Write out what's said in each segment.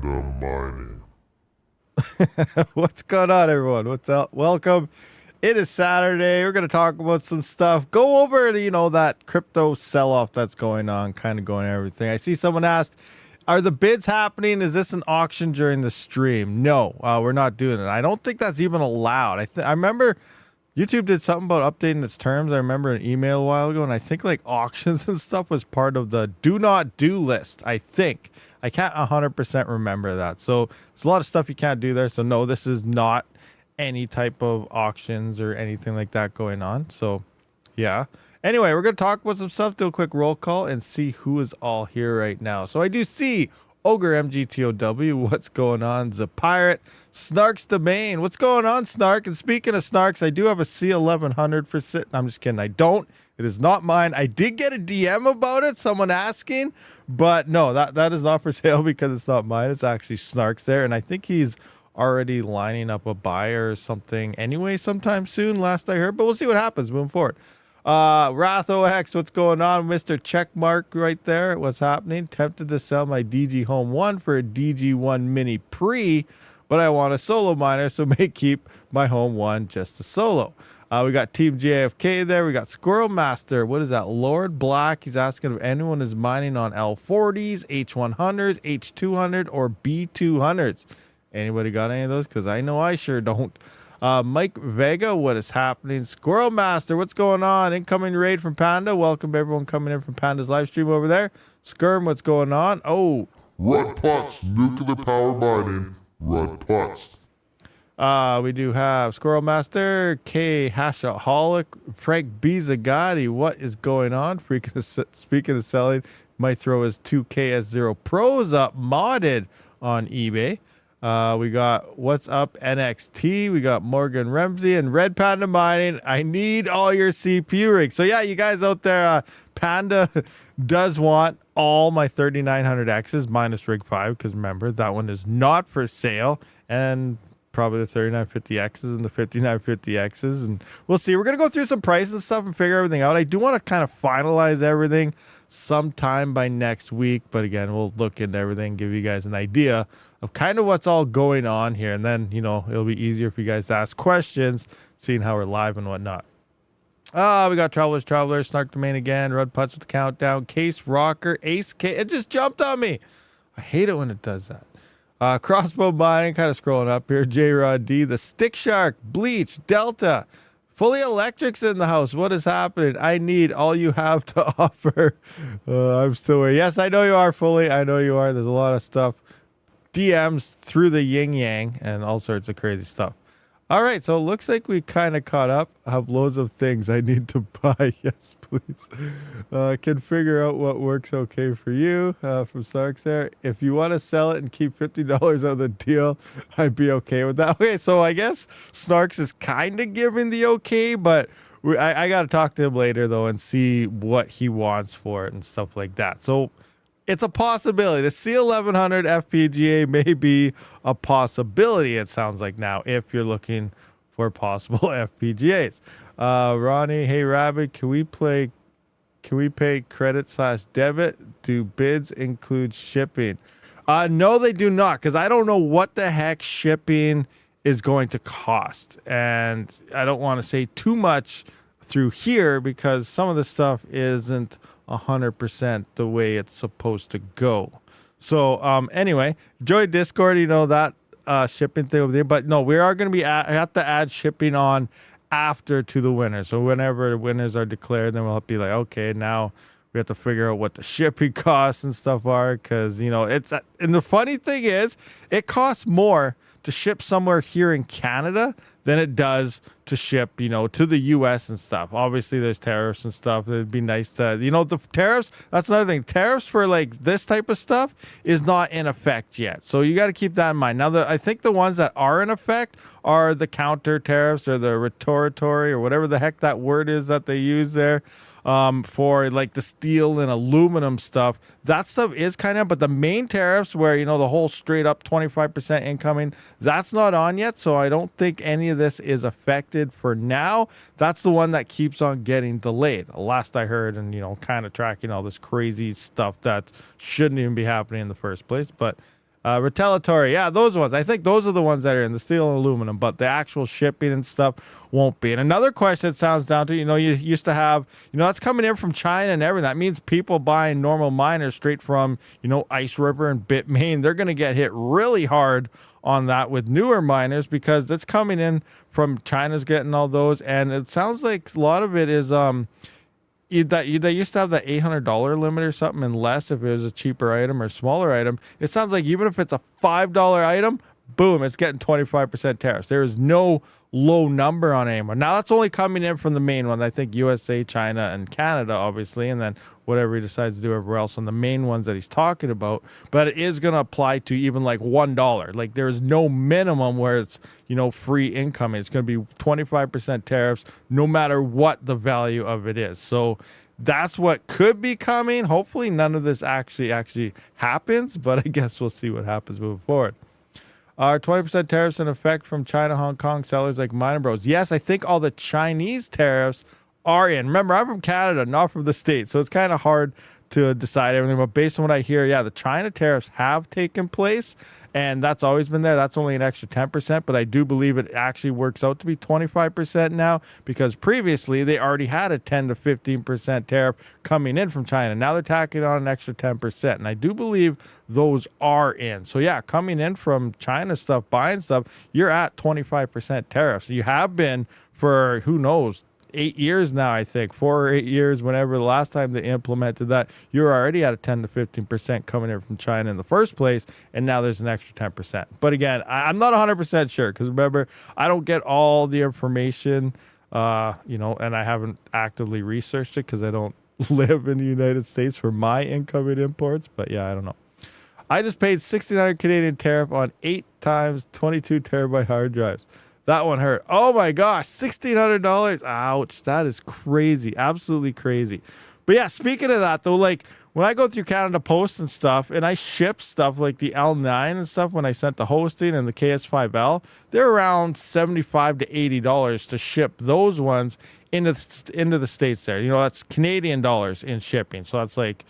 mining. What's going on, everyone? What's up? Welcome. It is Saturday. We're going to talk about some stuff. Go over, that crypto sell-off that's going on, kind of going everything. I see someone asked, are the bids happening? Is this an auction during the stream? No, we're not doing it. I don't think that's even allowed. I remember YouTube did something about updating its terms. I remember an email a while ago, and I think like auctions and stuff was part of the do not do list. I think. I can't 100% remember that. So there's a lot of stuff you can't do there. So no, this is not any type of auctions or anything like that going on. So yeah. Anyway, we're going to talk about some stuff, do a quick roll call, and see who is all here right now. So I do see Ogre MGTOW, what's going on? Zapirate, Snarks the Main, what's going on, Snark? And speaking of Snarks, I do have a C1100 for sitting. I'm just kidding. I don't. It is not mine. I did get a DM about it, someone asking, but no, that is not for sale because it's not mine. It's actually Snarks there, and I think he's already lining up a buyer or something anyway sometime soon, last I heard, but we'll see what happens moving forward. WrathOX, what's going on? Mr. Checkmark right there. What's happening? Tempted to sell my DG Home 1 for a DG1 Mini Pre, but I want a solo miner, so may keep my Home 1 just a solo. We got Team JFK there. We got Squirrel Master. What is that? Lord Black. He's asking if anyone is mining on L40s, H100s, H200, or B200s. Anybody got any of those? Because I know I sure don't. Mike Vega, what is happening? Squirrel Master, what's going on? Incoming raid from Panda. Welcome everyone coming in from Panda's live stream over there. Skirm, what's going on? Oh, Rud Putz, nuclear power mining. Rud Putz. We do have Squirrel Master, K Hashaholic, Frank B Zagatti. What is going on? Speaking of selling, might throw his 2KS0 Pros up modded on eBay. We got What's Up NXT. We got Morgan Ramsey and Red Panda Mining. I need all your CPU rigs. So yeah, you guys out there, Panda does want all my 3900Xs minus rig 5, because remember, that one is not for sale. And probably the 3950Xs and the 5950Xs. And we'll see. We're going to go through some prices and stuff and figure everything out. I do want to kind of finalize everything sometime by next week. But again, we'll look into everything, give you guys an idea of kind of what's all going on here. And then, it'll be easier for you guys to ask questions, seeing how we're live and whatnot. We got Travelers, Snark Domain again, Rud Putz with the countdown, Case Rocker, Ace K. It just jumped on me. I hate it when it does that. Crossbow Mining, kind of scrolling up here. J-Rod D, the Stick Shark, Bleach, Delta, Fully Electrics in the house. What is happening? I need all you have to offer. I'm still waiting. Yes, I know you are, Fully. I know you are. There's a lot of stuff. DMs through the yin yang and all sorts of crazy stuff. All right, so it looks like we kind of caught up. I have loads of things I need to buy. Yes, please. Can figure out what works okay for you from Starks there. If you want to sell it and keep $50 on the deal, I'd be okay with that. Okay, so I guess Snarks is kind of giving the okay, but I got to talk to him later, though, and see what he wants for it and stuff like that. So it's a possibility. The C1100 FPGA may be a possibility, it sounds like now, if you're looking for possible FPGAs. Ronnie, hey Rabid, can we pay credit/debit? Do bids include shipping? No, they do not, because I don't know what the heck shipping is going to cost. And I don't want to say too much through here because some of the stuff isn't 100% the way it's supposed to go. So anyway, join Discord, that shipping thing over there. But no, we are going to be have to add shipping on after to the winners. So whenever the winners are declared, then we'll be like, okay, now we have to figure out what the shipping costs and stuff are, because it's and the funny thing is, it costs more to ship somewhere here in Canada than it does to ship, to the US and stuff. Obviously, there's tariffs and stuff. It'd be nice to, the tariffs, that's another thing. Tariffs for like this type of stuff is not in effect yet. So you got to keep that in mind. Now, I think the ones that are in effect are the counter tariffs or the retaliatory or whatever the heck that word is that they use there. For like the steel and aluminum stuff, that stuff is kind of, but the main tariffs where, the whole straight up 25% incoming, that's not on yet. So I don't think any of this is affected for now. That's the one that keeps on getting delayed. Last I heard, and, kind of tracking all this crazy stuff that shouldn't even be happening in the first place. But Retaliatory, yeah, those ones. I think those are the ones that are in the steel and aluminum, but the actual shipping and stuff won't be. And another question it sounds down to, you used to have, that's coming in from China and everything. That means people buying normal miners straight from, Ice River and Bitmain, they're going to get hit really hard on that with newer miners because that's coming in from China's getting all those. And it sounds like a lot of it is, they used to have that $800 limit or something and less if it was a cheaper item or smaller item. It sounds like even if it's a $5 item, boom, it's getting 25% tariffs. There is no low number on anymore. Now that's only coming in from the main one. I think USA, China, and Canada, obviously, and then whatever he decides to do everywhere else on the main ones that he's talking about. But it is going to apply to even like $1. Like there's no minimum where it's, free income. It's going to be 25% tariffs no matter what the value of it is. So that's what could be coming. Hopefully none of this actually happens, but I guess we'll see what happens moving forward. Are 20% tariffs in effect from China, Hong Kong sellers like Miner Bros? Yes, I think all the Chinese tariffs are in. Remember, I'm from Canada, not from the States, so it's kind of hard to decide everything. But based on what I hear, yeah, the China tariffs have taken place, and that's always been there. That's only an extra 10%, but I do believe it actually works out to be 25% now because previously they already had a 10 to 15% tariff coming in from China. Now they're tacking on an extra 10%, and I do believe those are in. So yeah, coming in from China stuff, buying stuff, you're at 25% tariffs. You have been for, who knows, 8 years now, I think 4 or 8 years, whenever the last time they implemented that, you're already at a 10 to 15% coming in from China in the first place, and now there's an extra 10%. But again, I'm not 100% sure because remember, I don't get all the information, and I haven't actively researched it because I don't live in the United States for my incoming imports. But yeah, I don't know. I just paid 1,600 Canadian tariff on 8 times 22 terabyte hard drives. That one hurt. Oh my gosh, $1,600. Ouch, that is crazy. Absolutely crazy. But yeah, speaking of that though, like when I go through Canada Post and stuff and I ship stuff like the L9 and stuff when I sent the hosting and the KS5L, they're around $75 to $80 to ship those ones into the States there. That's Canadian dollars in shipping. So that's like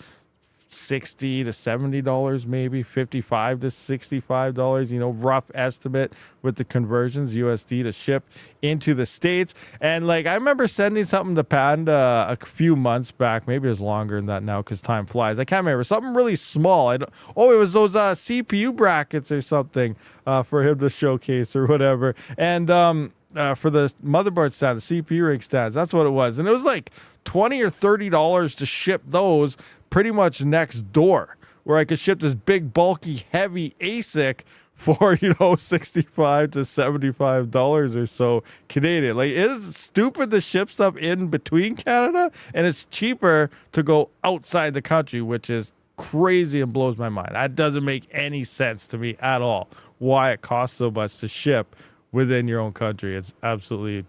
$60 to $70 maybe, $55 to $65, rough estimate with the conversions USD to ship into the States. And like I remember sending something to Panda a few months back, maybe it was longer than that now because time flies. I can't remember, something really small. It was those CPU brackets or something for him to showcase or whatever. And for the motherboard stand, the CPU rig stands, that's what it was. And it was like $20 or $30 to ship those pretty much next door, where I could ship this big, bulky, heavy ASIC for, $65 to $75 or so Canadian. Like, it is stupid to ship stuff in between Canada, and it's cheaper to go outside the country, which is crazy and blows my mind. That doesn't make any sense to me at all, why it costs so much to ship within your own country. It's absolutely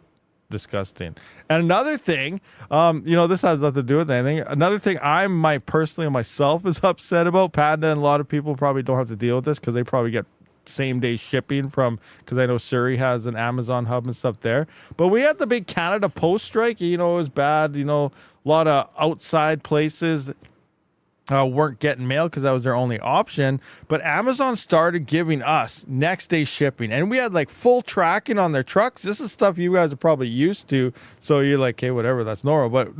disgusting. And another thing, this has nothing to do with anything. Another thing personally myself is upset about. Panda and a lot of people probably don't have to deal with this because they probably get same day shipping because I know Surrey has an Amazon hub and stuff there. But we had the big Canada Post strike. It was bad. A lot of outside places weren't getting mail because that was their only option. But Amazon started giving us next day shipping, and we had like full tracking on their trucks. This is stuff you guys are probably used to, so you're like, hey, whatever, that's normal. But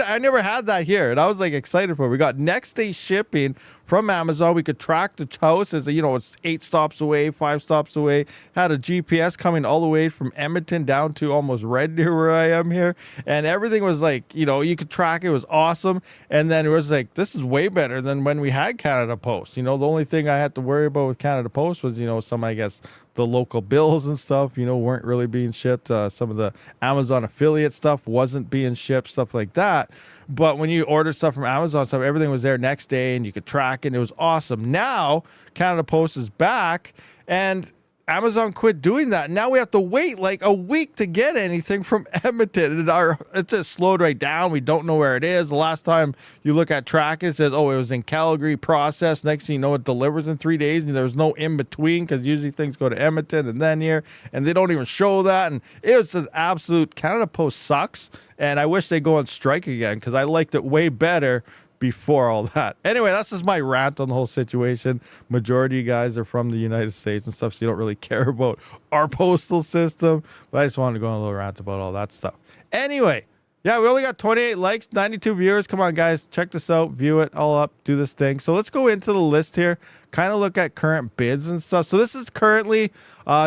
I never had that here, and I was like excited for it. We got next day shipping from Amazon. We could track the house as it's 8 stops away, 5 stops away. Had a GPS coming all the way from Edmonton down to almost Red Deer where I am here, and everything was like, you could track it. It was awesome. And then it was like, this is way better than when we had Canada Post. The only thing I had to worry about with Canada Post was, some, I guess, the local bills and stuff, weren't really being shipped. Some of the Amazon affiliate stuff wasn't being shipped, stuff like that. But when you order stuff from Amazon stuff, everything was there next day and you could track it. It was awesome. Now Canada Post is back and Amazon quit doing that. Now we have to wait like a week to get anything from Edmonton. It just slowed right down. We don't know where it is. The last time you look at track, it says, it was in Calgary processed. Next thing you know, it delivers in 3 days. And there's no in between because usually things go to Edmonton and then here. And they don't even show that. And it's an absolute, Canada Post sucks. And I wish they go on strike again because I liked it way better before all that. Anyway, that's just my rant on the whole situation. Majority of you guys are from the United States and stuff, so you don't really care about our postal system. But I just wanted to go on a little rant about all that stuff. Anyway, yeah, we only got 28 likes, 92 viewers. Come on, guys. Check this out. View it all up. Do this thing. So let's go into the list here. Kind of look at current bids and stuff. So this is currently,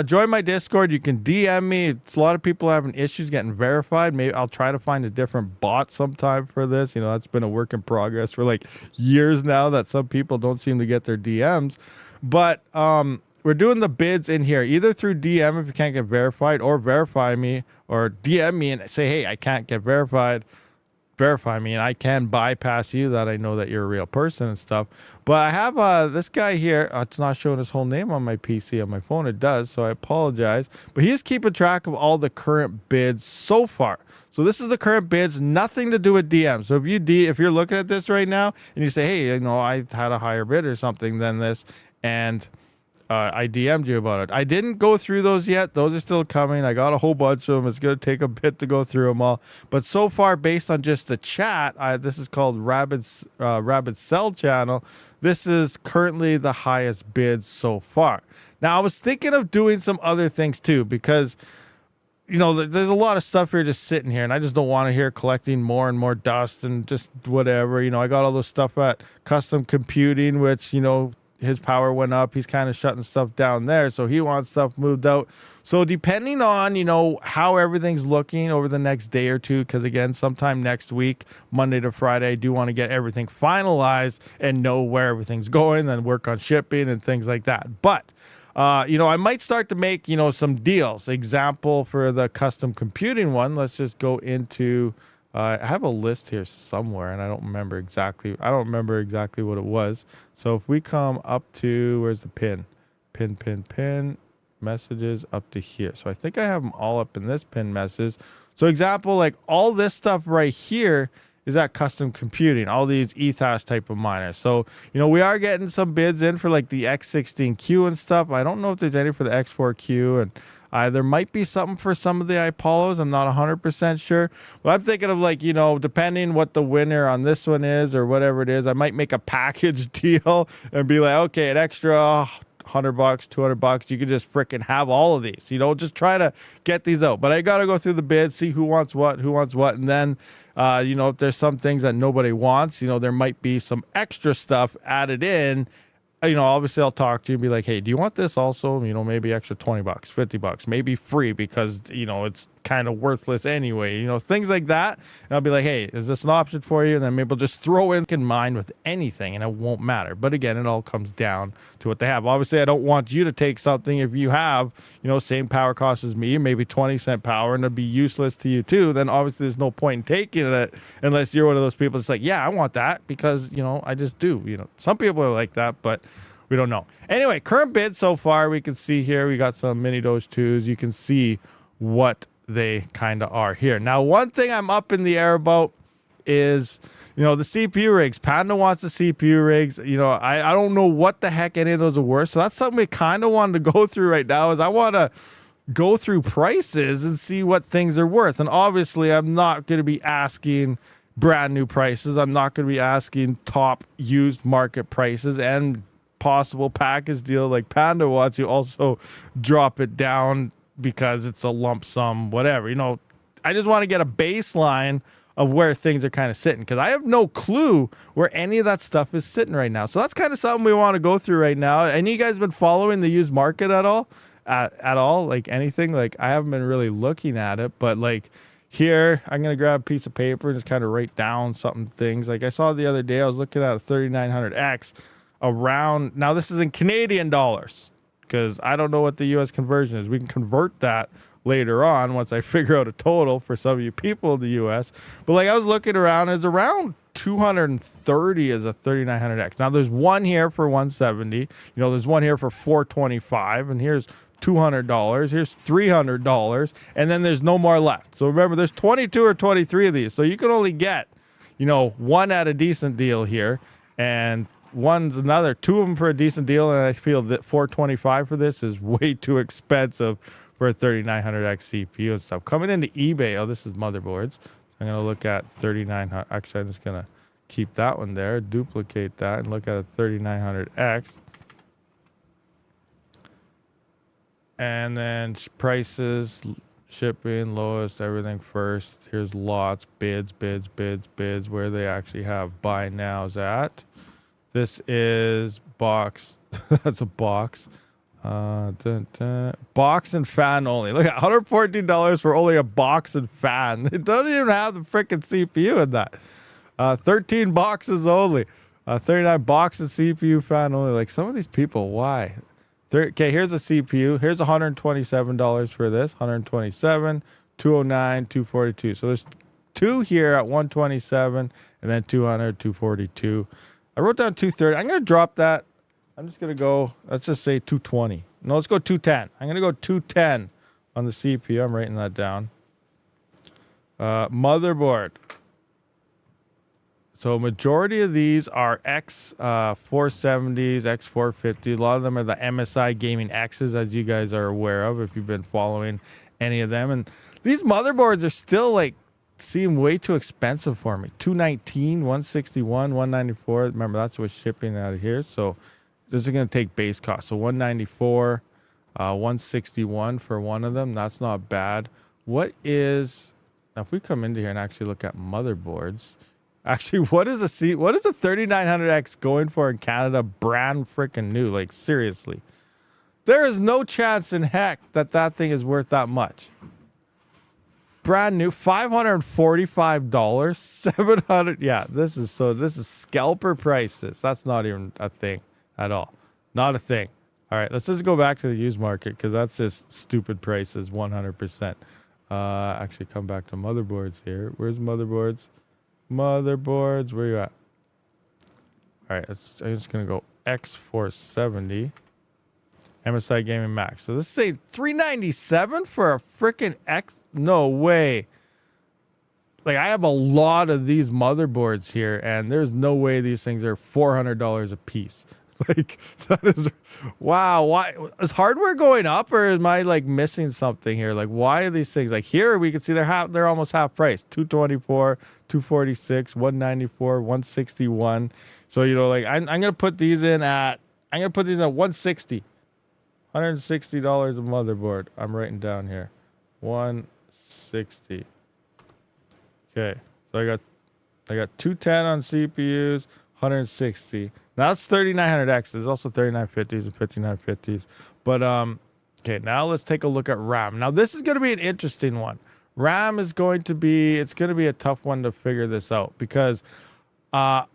join my Discord. You can DM me. It's a lot of people having issues getting verified. Maybe I'll try to find a different bot sometime for this. You know, that's been a work in progress for like years now that some people don't seem to get their DMs. But, we're doing the bids in here, either through DM if you can't get verified, or verify me, or DM me and say, hey, I can't get verified. Verify me, and I can bypass you, that I know that you're a real person and stuff. But I have this guy here. It's not showing his whole name on my PC. On my phone it does, so I apologize. But he's keeping track of all the current bids so far. So this is the current bids, nothing to do with DM. So if you're looking at this right now and you say, hey, you know, I had a higher bid or something than this, and I DM'd you about it. I didn't go through those yet. Those are still coming. I got a whole bunch of them. It's going to take a bit to go through them all. But so far, based on just the chat, this is called Rabid's Sell channel. This is currently the highest bids so far. Now, I was thinking of doing some other things too, because you know, there's a lot of stuff here just sitting here, and I just don't want to hear collecting more and more dust and just whatever. You know, I got all this stuff at Custom Computing, which, you know, his power went up. He's kind of shutting stuff down there, so he wants stuff moved out. So depending on, you know, how everything's looking over the next day or two, because again, sometime next week, Monday to Friday, I do want to get everything finalized and know where everything's going, then work on shipping and things like that. But you know, I might start to make, you know, some deals. Example for the Custom Computing one, let's just go into I have a list here somewhere, and I don't remember exactly what it was. So if we come up to, where's the pin messages up to here. So I think I have them all up in this pin message. So example, like all this stuff right here is at Custom Computing, all these Ethash type of miners. So, you know, we are getting some bids in for like the X16Q and stuff. I don't know if there's any for the X4Q, and there might be something for some of the Apollos. I'm not 100% sure. But I'm thinking of, like, you know, depending what the winner on this one is or whatever it is, I might make a package deal and be like, okay, an extra $100, $200, you could just freaking have all of these. You know, just try to get these out. But I got to go through the bids, see who wants what, and then, you know, if there's some things that nobody wants, you know, there might be some extra stuff added in. You know, obviously I'll talk to you and be like, hey, do you want this also? You know, maybe extra $20, $50, maybe free, because, you know, it's kind of worthless anyway, you know, things like that. And I'll be like, hey, is this an option for you? And then maybe I'll just throw in mind with anything, and it won't matter. But again, it all comes down to what they have. Obviously, I don't want you to take something if you have, you know, same power cost as me, maybe 20-cent power, and it'd be useless to you too. Then obviously there's no point in taking it unless you're one of those people that's like, yeah, I want that because, you know, I just do. You know, some people are like that, but we don't know. Anyway, current bids so far, we can see here, we got some mini Doge 2s. You can see what they kind of are here. Now, one thing I'm up in the air about is, you know, the CPU rigs. Panda wants the CPU rigs. You know, I don't know what the heck any of those are worth. So that's something we kind of wanted to go through right now, is I want to go through prices and see what things are worth. And obviously, I'm not going to be asking brand new prices. I'm not going to be asking top used market prices and possible package deal like Panda wants. You also drop it down because it's a lump sum, whatever. You know, I just want to get a baseline of where things are kind of sitting, because I have no clue where any of that stuff is sitting right now. So that's kind of something we want to go through right now. Any of you guys been following the used market at all? At all? Like anything? Like, I haven't been really looking at it, but like here, I'm going to grab a piece of paper and just kind of write down things. Like I saw the other day, I was looking at a 3900X around, now this is in Canadian dollars, because I don't know what the US conversion is. We can convert that later on once I figure out a total for some of you people in the US. But like I was looking around, it's around 230 as a 3900X. Now there's one here for 170. You know, there's one here for 425, and here's $200. Here's $300, and then there's no more left. So remember, there's 22 or 23 of these. So you can only get, you know, one at a decent deal here, and one's another, two of them for a decent deal. And I feel that 425 for this is way too expensive for a 3900X CPU and stuff. Coming into eBay, oh, this is motherboards. I'm going to look at 3900. Actually, I'm just going to keep that one there, duplicate that, and look at a 3900X. And then prices, shipping, lowest, everything first. Here's lots, bids, where they actually have buy nows at. This is box. That's a box. Box and fan only. Look at $114 for only a box and fan. They don't even have the freaking CPU in that. 13 boxes only. 39 boxes, CPU, fan only. Like, some of these people, why? Okay, here's a CPU. Here's $127 for this. 127, 209, 242. So there's two here at 127, and then 200, 242. I wrote down 230. I'm going to drop that. I'm just going to go, let's just say 220. No, let's go 210. I'm going to go 210 on the CPU. I'm writing that down. Motherboard. So majority of these are X470s, X450. A lot of them are the MSI Gaming X's, as you guys are aware of if you've been following any of them. And these motherboards are still like seem way too expensive for me. 219, 161, 194. Remember, that's what's shipping out of here. So this is going to take base cost. So 194, 161 for one of them. That's not bad. What is, now if we come into here and actually look at motherboards, actually, what is a 3900X going for in Canada? Brand freaking new. Like, seriously. There is no chance in heck that that thing is worth that much. Brand new, $545, 700. Yeah, this is scalper prices. That's not even a thing at all. Not a thing. All right, let's just go back to the used market because that's just stupid prices, 100%. Actually, come back to motherboards here. Where's motherboards? Motherboards, where you at? All right, I'm just gonna go X470 MSI Gaming Max. So this is $397 for a freaking X. No way. Like, I have a lot of these motherboards here, and there's no way these things are $400 a piece. Like, that is, wow. Why is hardware going up, or am I like missing something here? Like, why are these things like here? We can see they're almost half price. 224, 246, 194, 161. So, you know, like I'm gonna put these in at 160, $160 a motherboard. I'm writing down here, 160. Okay, so I got 210 on CPUs, 160. Now that's 3900X. There's also 3950s and 5950s. But okay, now let's take a look at RAM. Now this is going to be an interesting one. RAM is going to be a tough one to figure this out because a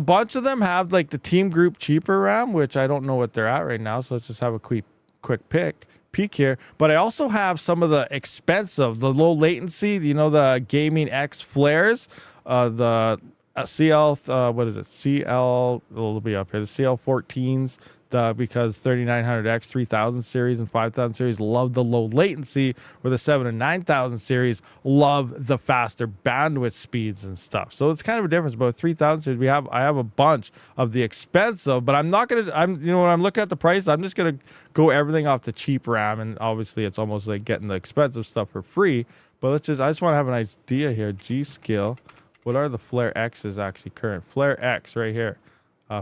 bunch of them have like the Team Group cheaper RAM, which I don't know what they're at right now. So let's just have a quick peek here. But I also have some of the expensive, the low latency, you know, the Gaming X flares, the CL, what is it? CL, it'll be up here. The CL14s, because 3900X, 3000 series, and 5000 series love the low latency, where the 7 and 9000 series love the faster bandwidth speeds and stuff. So it's kind of a difference. But 3000 series, I have a bunch of the expensive, but when I'm looking at the price, I'm just gonna go everything off the cheap RAM, and obviously it's almost like getting the expensive stuff for free. But I just want to have an idea here. G-Skill. What are the Flare X's actually current? Flare X right here.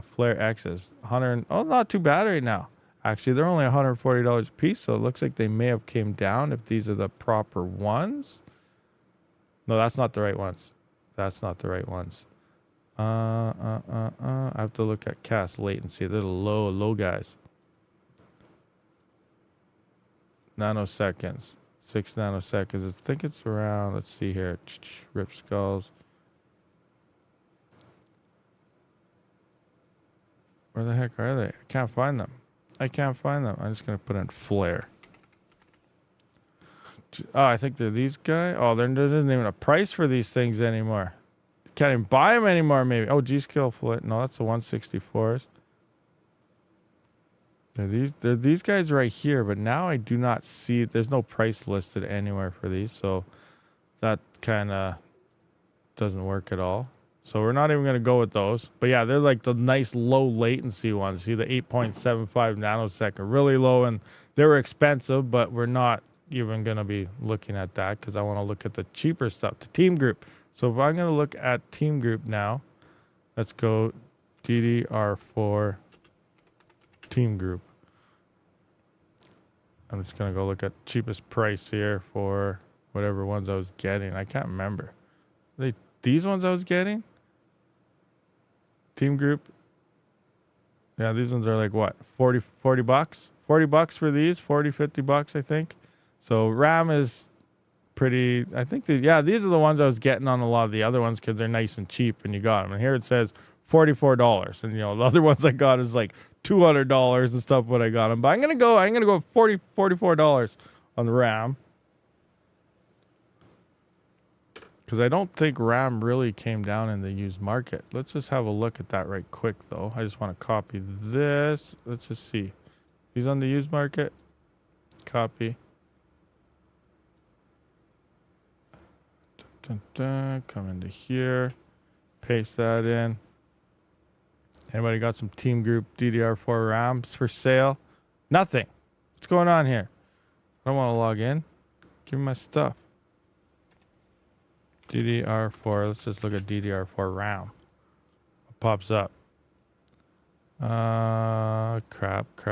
Flare X is 100. Oh, not too bad right now. Actually, they're only $140 a piece, so it looks like they may have came down if these are the proper ones. No, that's not the right ones. That's not the right ones. I have to look at cast latency. They're the low guys. Nanoseconds. 6 nanoseconds. I think it's around, let's see here. Rip skulls. Where the heck are they? I can't find them. I'm just going to put in flare. Oh, I think they're these guys. Oh, there isn't even a price for these things anymore. Can't even buy them anymore, maybe. Oh, G-Skill flare. No, that's the 164s. They're these guys right here, but now I do not see. There's no price listed anywhere for these, so that kind of doesn't work at all. So we're not even going to go with those. But yeah, they're like the nice low latency ones. See the 8.75 nanosecond, really low, and they were expensive, but we're not even going to be looking at that because I want to look at the cheaper stuff, the Team Group. So if I'm going to look at Team Group now, Let's go DDR4 team group. I'm just going to go look at cheapest price here for whatever ones I was getting. I can't remember. These ones I was getting? Team group? Yeah, these ones are like what? 40 bucks? 40 bucks for these? 40, 50 bucks, I think. So RAM is pretty, I think, these are the ones I was getting on a lot of the other ones because they're nice and cheap and you got them. And here it says $44. And, the other ones I got is like $200 and stuff when I got them. But I'm going to go $44 on the RAM. Because I don't think RAM really came down in the used market. Let's just have a look at that right quick, though. I just want to copy this. Let's just see. These on the used market. Copy. Dun, dun, dun. Come into here. Paste that in. Anybody got some Team Group DDR4 RAMs for sale? Nothing. What's going on here? I don't want to log in. Give me my stuff. DDR4. Let's just look at DDR4 RAM. What pops up? Crap. Do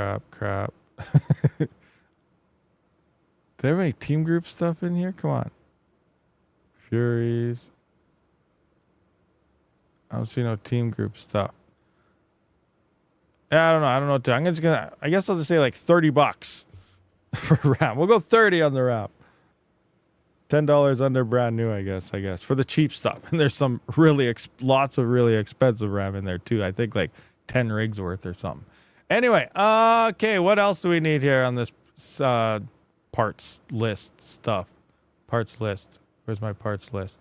they have any Team Group stuff in here? Come on. Furies. I don't see no Team Group stuff. Yeah, I don't know. I guess I'll just say like 30 bucks for RAM. We'll go 30 on the RAM. $10 under brand new, I guess, for the cheap stuff. And there's some lots of really expensive RAM in there too. I think like 10 rigs worth or something. Anyway, okay, what else do we need here on this parts list stuff? Parts list. Where's my parts list?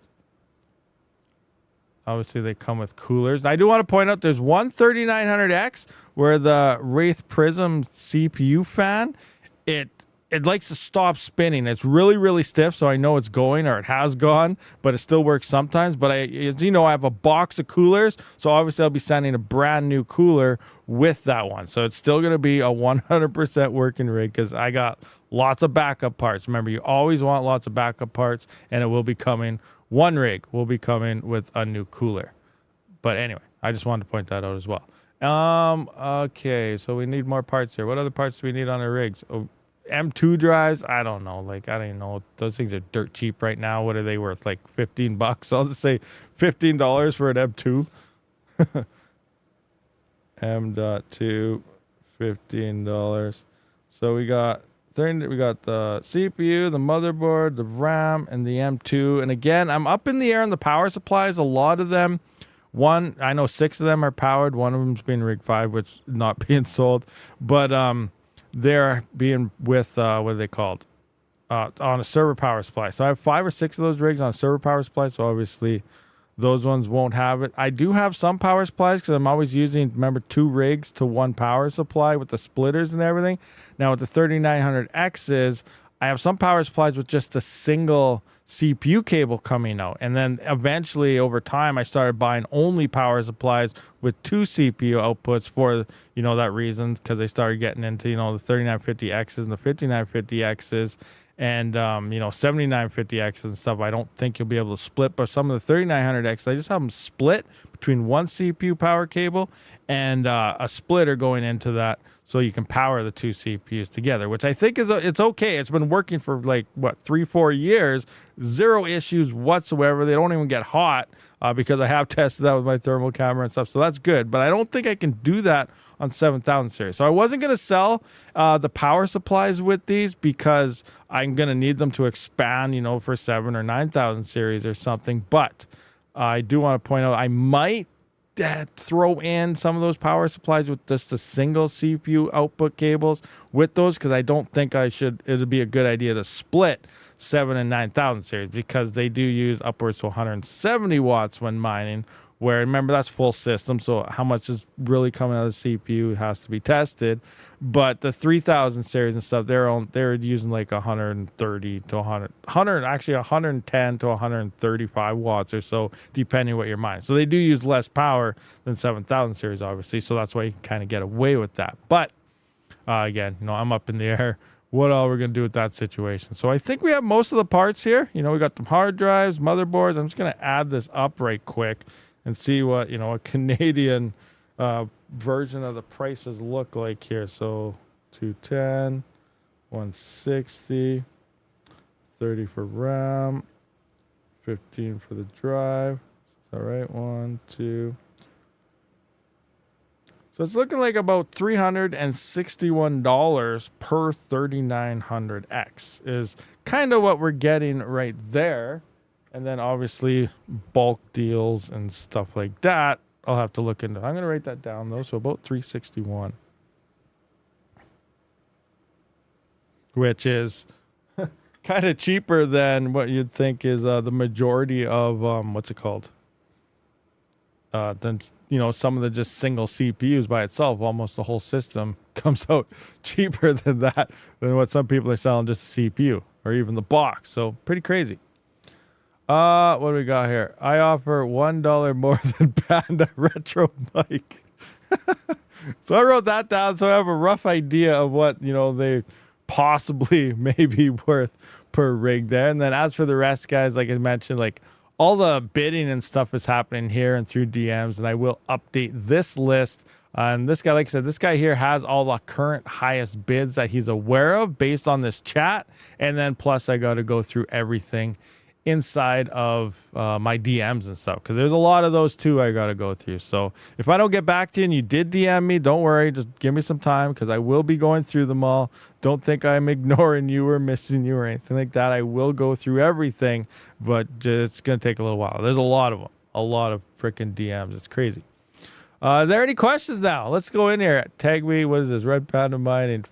Obviously, they come with coolers. I do want to point out there's one 3900X where the Wraith Prism CPU fan, it likes to stop spinning. It's really, really stiff, so I know it's going or it has gone, but it still works sometimes. But as you know, I have a box of coolers, so obviously I'll be sending a brand new cooler with that one. So it's still going to be a 100% working rig because I got lots of backup parts. Remember, you always want lots of backup parts, and it will be coming. One rig will be coming with a new cooler. But anyway, I just wanted to point that out as well. Okay, so we need more parts here. What other parts do we need on our rigs? M2 drives, I don't know. Like, I don't even know. Those things are dirt cheap right now. What are they worth? Like 15 bucks. I'll just say $15 for an M2. M.2, $15. So we got the CPU, the motherboard, the RAM, and the M2. And again, I'm up in the air on the power supplies. A lot of them, I know 6 of them are powered. One of them's being Rig 5, which is not being sold. But they're being with, what are they called? On a server power supply. So I have 5 or 6 of those rigs on a server power supply. So obviously those ones won't have it. I do have some power supplies because I'm always using, remember, 2 rigs to 1 power supply with the splitters and everything. Now with the 3900Xs, I have some power supplies with just a single CPU cable coming out. And then eventually over time, I started buying only power supplies with 2 CPU outputs for, that reason, because they started getting into, the 3950Xs and the 5950Xs and, 7950Xs and stuff. I don't think you'll be able to split, but some of the 3900X, I just have them split between 1 CPU power cable and a splitter going into that, so you can power the 2 CPUs together, which I think it's okay. It's been working for 3-4 years, 0 issues whatsoever. They don't even get hot because I have tested that with my thermal camera and stuff, so that's good. But I don't think I can do that on 7000 series. So I wasn't going to sell the power supplies with these because I'm going to need them to expand, for 7 or 9000 series or something. But I do want to point out I might throw in some of those power supplies with just the single CPU output cables with those, because I don't think it would be a good idea to split 7 and 9000 series because they do use upwards to 170 watts when mining, where, remember, that's full system, so how much is really coming out of the CPU has to be tested. But the 3000 series and stuff, they're using like 130 to 110 to 135 watts or so, depending what you're mining. So they do use less power than 7000 series, obviously, so that's why you can kind of get away with that. But again, I'm up in the air. What all we're going to do with that situation. So I think we have most of the parts here. We got the hard drives, motherboards. I'm just going to add this up right quick and see what, you know, a Canadian version of the prices look like here. So 210, 160, 30 for RAM, 15 for the drive. Is that right? 1, 2. So it's looking like about $361 per 3900X is kind of what we're getting right there. And then obviously bulk deals and stuff like that, I'll have to look into. I'm going to write that down though. So about 361, which is kind of cheaper than what you'd think is the majority of what's it called? Then, you know, some of the just single CPUs by itself, almost the whole system comes out cheaper than that, than what some people are selling just a CPU or even the box. So pretty crazy. What do we got here? I offer $1 more than Panda Retro Mic. So I wrote that down so I have a rough idea of what, you know, they possibly may be worth per rig there. And then as for the rest, guys, like I mentioned, like all the bidding and stuff is happening here and through DMs, and I will update this list. And this guy, like I said, this guy here has all the current highest bids that he's aware of based on this chat. And then plus I got to go through everything inside of my DMs and stuff, because there's a lot of those too I got to go through. So if I don't get back to you and you did DM me, don't worry, just give me some time, because I will be going through them all. Don't think I'm ignoring you or missing you or anything like that. I will go through everything, but it's going to take a little while. There's a lot of them, a lot of freaking DMs. It's crazy. Are there any questions now? Let's go in here. Tag me. What is this? Red Panda Mining.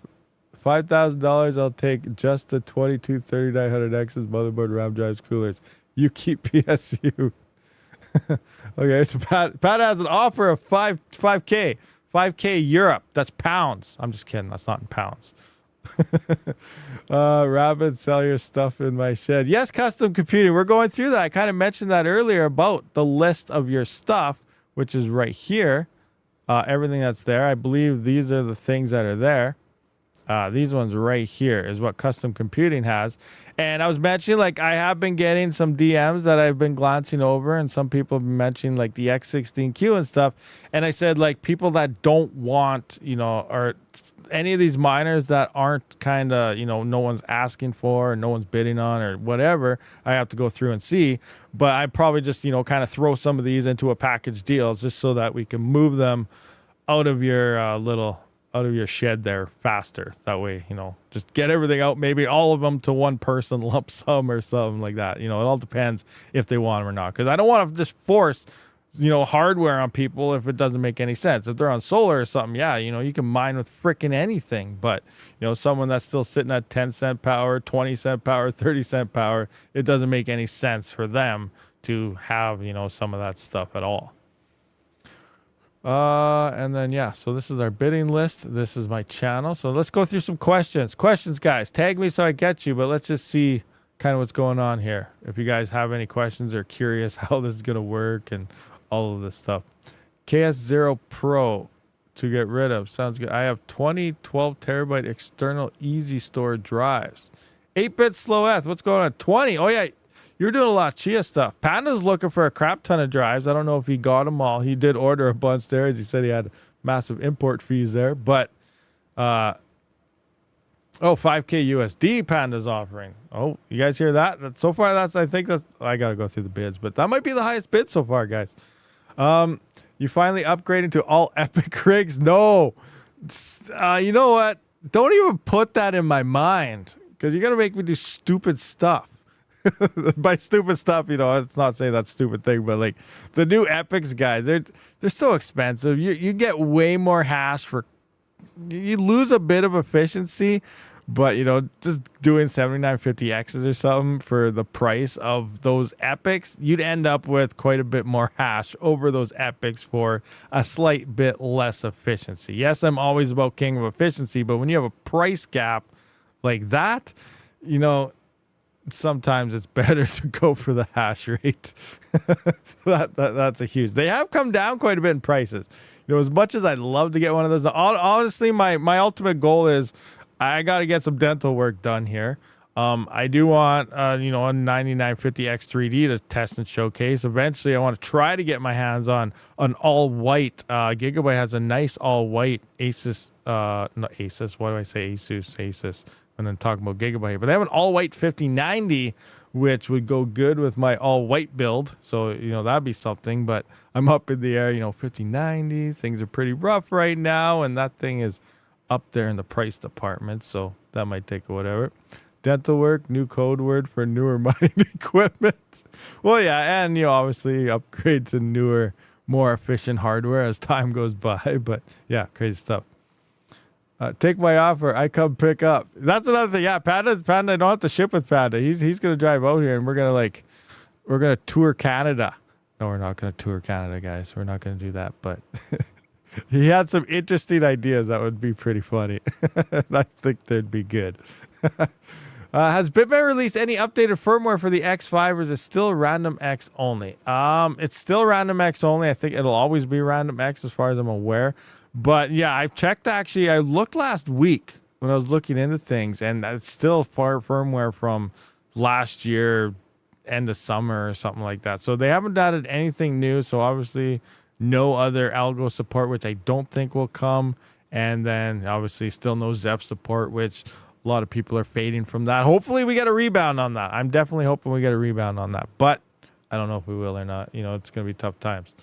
$5,000, I'll take just the 223900X's motherboard, RAM drives, coolers. You keep PSU. Okay, so Pat has an offer of 5K Europe. That's pounds. I'm just kidding. That's not in pounds. Rabid, sell your stuff in my shed. Yes, custom computing. We're going through that. I kind of mentioned that earlier about the list of your stuff, which is right here. Everything that's there. I believe these are the things that are there. These ones right here is what custom computing has. And I was mentioning, like, I have been getting some DMs that I've been glancing over, and some people have been mentioning like the X16Q and stuff. And I said, like, people that don't want, you know, or any of these miners that aren't kind of, you know, no one's asking for or no one's bidding on or whatever, I have to go through and see. But I probably just, you know, kind of throw some of these into a package deal just so that we can move them out of your out of your shed there faster. That way, you know, just get everything out, maybe all of them to one person, lump sum or something like that. You know, it all depends if they want them or not, because I don't want to just force, you know, hardware on people if it doesn't make any sense. If they're on solar or something, yeah, you know, you can mine with freaking anything. But, you know, someone that's still sitting at 10-cent power, 20-cent power, 30-cent power, it doesn't make any sense for them to have, you know, some of that stuff at all. And then, yeah, so this is our bidding list. This is my channel. So let's go through some questions. Questions, guys. Tag me so I get you, but let's just see kind of what's going on here. If you guys have any questions or curious how this is going to work and all of this stuff. KS0 Pro to get rid of. Sounds good. I have 20 12 terabyte external easy store drives. 8-bit slow F. What's going on? 20. Oh, yeah. You're doing a lot of Chia stuff. Panda's looking for a crap ton of drives. I don't know if he got them all. He did order a bunch there, as he said he had massive import fees there. But, 5K USD Panda's offering. Oh, you guys hear that? So far, I think that's, I got to go through the bids, but that might be the highest bid so far, guys. You finally upgraded to all epic rigs? No. You know what? Don't even put that in my mind, because you're going to make me do stupid stuff. By stupid stuff, you know, it's not saying that stupid thing, but like the new epics, guys, they're so expensive. You get way more hash for, you lose a bit of efficiency, but you know, just doing 7950Xs or something for the price of those epics, you'd end up with quite a bit more hash over those epics for a slight bit less efficiency. Yes, I'm always about king of efficiency, but when you have a price gap like that, you know, sometimes it's better to go for the hash rate. That's a huge. They have come down quite a bit in prices. You know, as much as I'd love to get one of those, honestly, my ultimate goal is I got to get some dental work done here. I do want, a 9950X3D to test and showcase. Eventually, I want to try to get my hands on an all-white. Gigabyte has a nice all-white Asus, not Asus, why do I say Asus, when I'm talking about Gigabyte. But they have an all-white 5090, which would go good with my all-white build. So, that'd be something. But I'm up in the air, 5090. Things are pretty rough right now, and that thing is up there in the price department. So that might take whatever. Dental work, new code word for newer mining equipment. Well, yeah, and obviously upgrade to newer, more efficient hardware as time goes by. But yeah, crazy stuff. Take my offer. I come pick up. That's another thing. Yeah, Panda. I don't have to ship with Panda. He's gonna drive out here, and we're gonna tour Canada. No, we're not gonna tour Canada, guys. We're not gonna do that. But he had some interesting ideas that would be pretty funny. I think they'd be good. Has Bitmain released any updated firmware for the X5, or is it still Random X only? It's still Random X only. I think it'll always be Random X as far as I'm aware. But yeah, I've checked actually. I looked last week when I was looking into things, and it's still firmware from last year, end of summer or something like that. So they haven't added anything new. So obviously no other algo support, which I don't think will come. And then obviously still no ZEP support, which a lot of people are fading from that. Hopefully we get a rebound on that. I'm definitely hoping we get a rebound on that, but I don't know if we will or not. It's going to be tough times.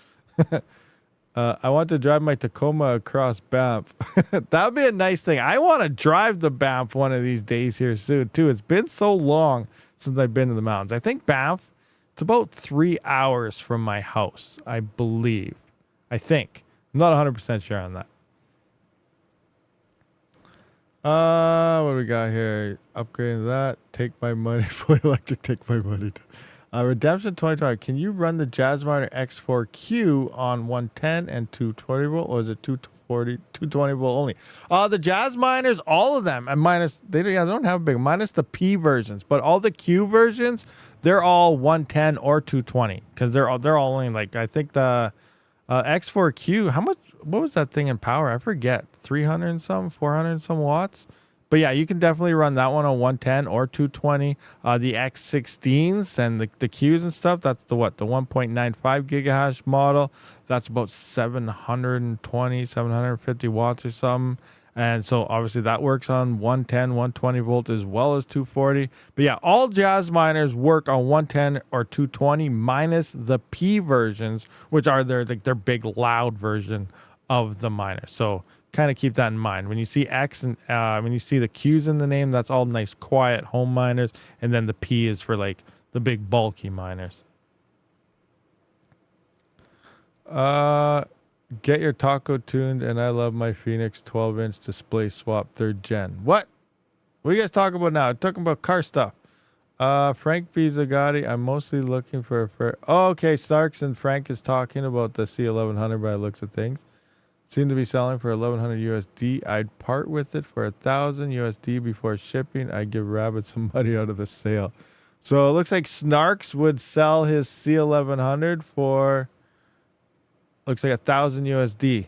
I want to drive my Tacoma across Banff. That would be a nice thing. I want to drive the Banff one of these days here soon too. It's been so long since I've been to the mountains. I think Banff, it's about 3 hours from my house, I believe. I think. I'm not 100% sure on that. What do we got here? Upgrading that. Take my money. Fully electric. Take my money. Redemption 2020. Can you run the Jazzminer X4Q on 110 and 220 volt, or is it 220 volt only? The Jazzminers, all of them, and minus they don't have a big minus the P versions, but all the Q versions, they're all 110 or 220 because they're all only like I think the X4Q. What was that thing in power? I forget. 300 and some, 400 and some watts. But yeah, you can definitely run that one on 110 or 220. The X16s and the Qs and stuff, that's the 1.95 gigahash model. That's about 720, 750 watts or something. And so obviously that works on 110, 120 volt as well as 240. But yeah, all Jazzminers work on 110 or 220 minus the P versions, which are their big loud version of the miner. So kind of keep that in mind. When you see X and when you see the Q's in the name, that's all nice, quiet home miners. And then the P is for like the big bulky miners. Get your taco tuned, and I love my Phoenix 12-inch display swap 3rd gen. What are you guys talking about now? I'm talking about car stuff. Frank V. Zagatti, I'm mostly looking for okay, Starks and Frank is talking about the C1100 by the looks of things. Seem to be selling for 1100 USD. I'd part with it for 1000 USD before shipping. I'd give Rabid some money out of the sale. So it looks like Snarks would sell his C1100 for looks like 1000 USD,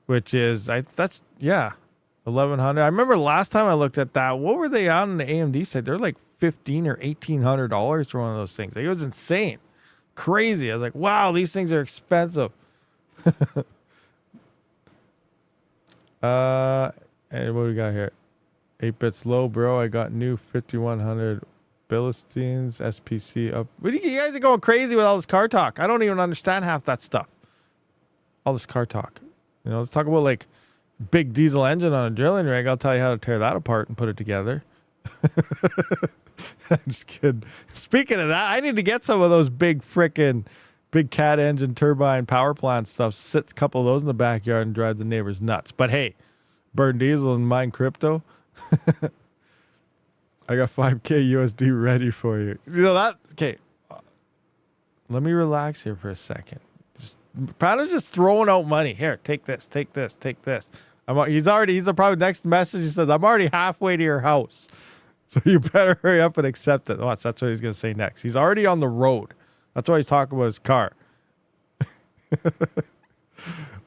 which is 1100. I remember last time I looked at that. What were they on the AMD side? They're like $1,500 or $1,800 for one of those things. Like, it was insane, crazy. I was like, wow, these things are expensive. And what do we got here? 8 bits low, bro. I got new 5100 Philistines SPC up. What you guys are going crazy with all this car talk. I don't even understand half that stuff. All this car talk. Let's talk about like big diesel engine on a drilling rig. I'll tell you how to tear that apart and put it together. I'm just kidding. Speaking of that, I need to get some of those big cat engine turbine power plant stuff. Sit a couple of those in the backyard and drive the neighbors nuts. But hey, burn diesel and mine crypto. I got 5K USD ready for you. Okay. Let me relax here for a second. Panda's just throwing out money. Here, take this, take this, take this. He's probably next message. He says, I'm already halfway to your house. So you better hurry up and accept it. Watch, that's what he's going to say next. He's already on the road. That's why he's talking about his car.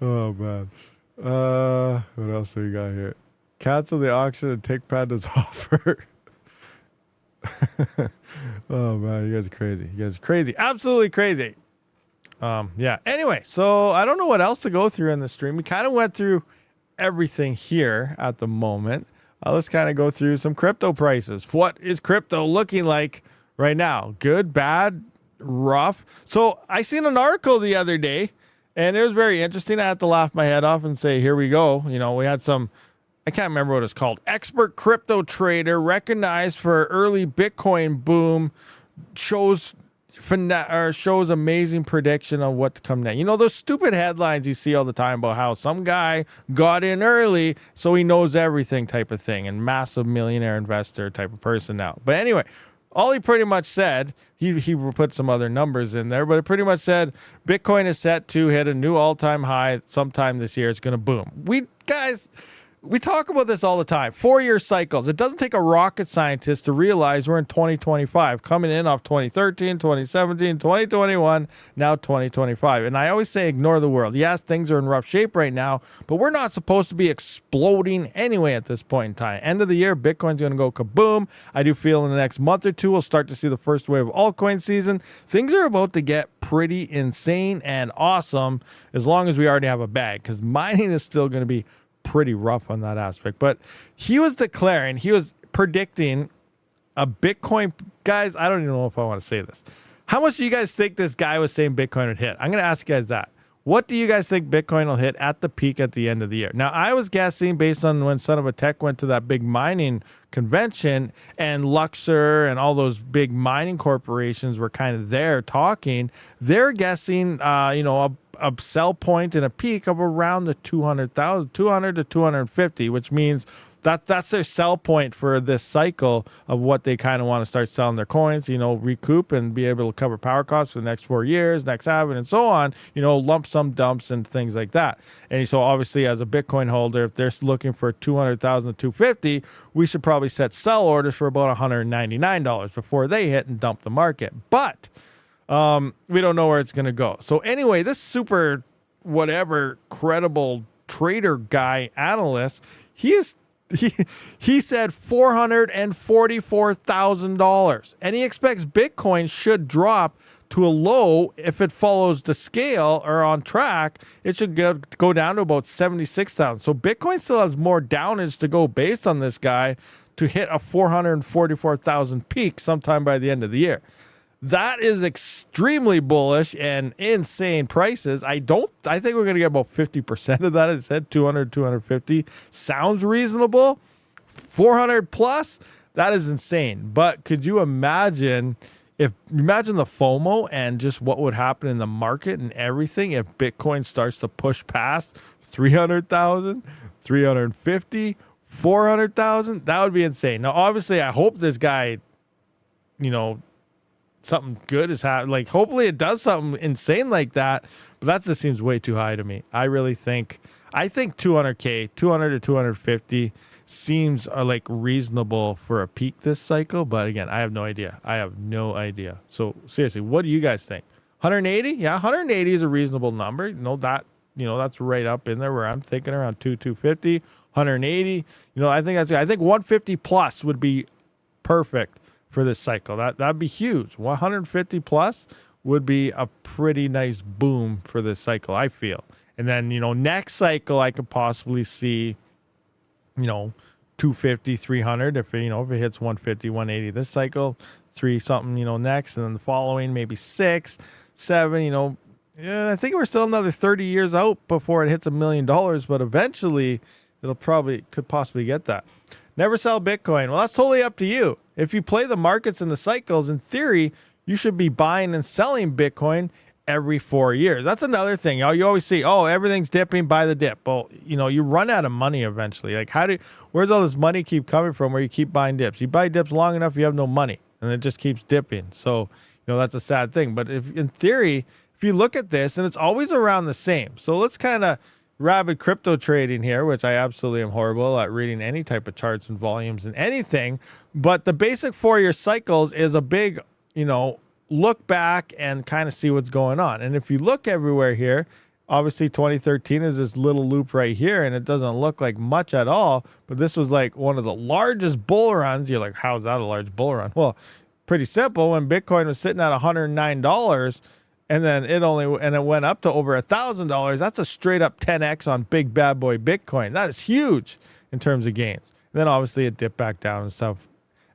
Oh, man. What else do we got here? Cancel the auction and take Panda's offer. Oh man, you guys are crazy. You guys are crazy. Absolutely crazy. Yeah. Anyway, so I don't know what else to go through in the stream. We kind of went through everything here at the moment. Let's kind of go through some crypto prices. What is crypto looking like right now? Good, bad, rough? So I seen an article the other day, and it was very interesting. I had to laugh my head off and say, here we go. You know, we had some, I can't remember what it's called. Expert crypto trader recognized for early Bitcoin boom shows amazing prediction of what to come next. You know, those stupid headlines you see all the time about how some guy got in early so he knows everything type of thing, and massive millionaire investor type of person now. But anyway, all he pretty much said, he put some other numbers in there, but it pretty much said Bitcoin is set to hit a new all-time high sometime this year. It's going to boom. We talk about this all the time. 4-year cycles. It doesn't take a rocket scientist to realize we're in 2025, coming in off 2013, 2017, 2021, now 2025. And I always say ignore the world. Yes, things are in rough shape right now, but we're not supposed to be exploding anyway at this point in time. End of the year, Bitcoin's going to go kaboom. I do feel in the next month or two, we'll start to see the first wave of altcoin season. Things are about to get pretty insane and awesome as long as we already have a bag, because mining is still going to be pretty rough on that aspect. But he was predicting a Bitcoin, guys, I don't even know if I want to say this. How much do you guys think this guy was saying Bitcoin would hit? I'm going to ask you guys that. What do you guys think Bitcoin will hit at the peak at the end of the year? Now, I was guessing based on when Son of a Tech went to that big mining convention and Luxor and all those big mining corporations were kind of there talking, they're guessing, a sell point and a peak of around the 200 to 250, which means that's their sell point for this cycle of what they kind of want to start selling their coins, recoup and be able to cover power costs for the next 4 years, next halving, and so on, lump sum dumps and things like that. And so obviously as a Bitcoin holder, if they're looking for 200,000 to 250, we should probably set sell orders for about $199 before they hit and dump the market. But we don't know where it's going to go. So anyway, this super whatever credible trader guy analyst, he said $444,000, and he expects Bitcoin should drop to a low. If it follows the scale or on track, it should go down to about 76,000. So Bitcoin still has more downage to go based on this guy to hit a 444,000 peak sometime by the end of the year. That is extremely bullish and insane prices. I think we're going to get about 50% of that. I said 200, 250 sounds reasonable. 400 plus, that is insane. But could you imagine the FOMO and just what would happen in the market and everything if Bitcoin starts to push past 300,000, 350, 400,000? That would be insane. Now, obviously, I hope this guy, something good is happening. Like, hopefully it does something insane like that, but that just seems way too high to me. I think 200K, 200 to 250 seems like reasonable for a peak this cycle. But again, I have no idea. So seriously, what do you guys think? 180? Yeah, 180 is a reasonable number. That's right up in there where I'm thinking around 250, 180. I think 150 plus would be perfect for this cycle. That'd be huge. 150 plus would be a pretty nice boom for this cycle, I feel. And then, next cycle I could possibly see, 250, 300 if it hits 150, 180 this cycle, 3 something, next, and then the following maybe 6, 7, I think we're still another 30 years out before it hits $1 million, but eventually could possibly get that. Never sell Bitcoin. Well, that's totally up to you. If you play the markets and the cycles, in theory, you should be buying and selling Bitcoin every 4 years. That's another thing. You always see, everything's dipping, buy the dip. Well, you run out of money eventually. Like, where's all this money keep coming from where you keep buying dips? You buy dips long enough, you have no money, and it just keeps dipping. So, that's a sad thing. But in theory, if you look at this, and it's always around the same. So let's kind of Rabid crypto trading here, which I absolutely am horrible at reading any type of charts and volumes and anything. But the basic 4-year cycles is a big, look back and kind of see what's going on. And if you look everywhere here, Obviously, 2013 is this little loop right here, and it doesn't look like much at all. But this was like one of the largest bull runs. You're like, how's that a large bull run? Well, pretty simple. When Bitcoin was sitting at $109, and then it went up to over $1,000. That's a straight up 10x on big bad boy Bitcoin. That is huge in terms of gains. And then obviously it dipped back down and stuff,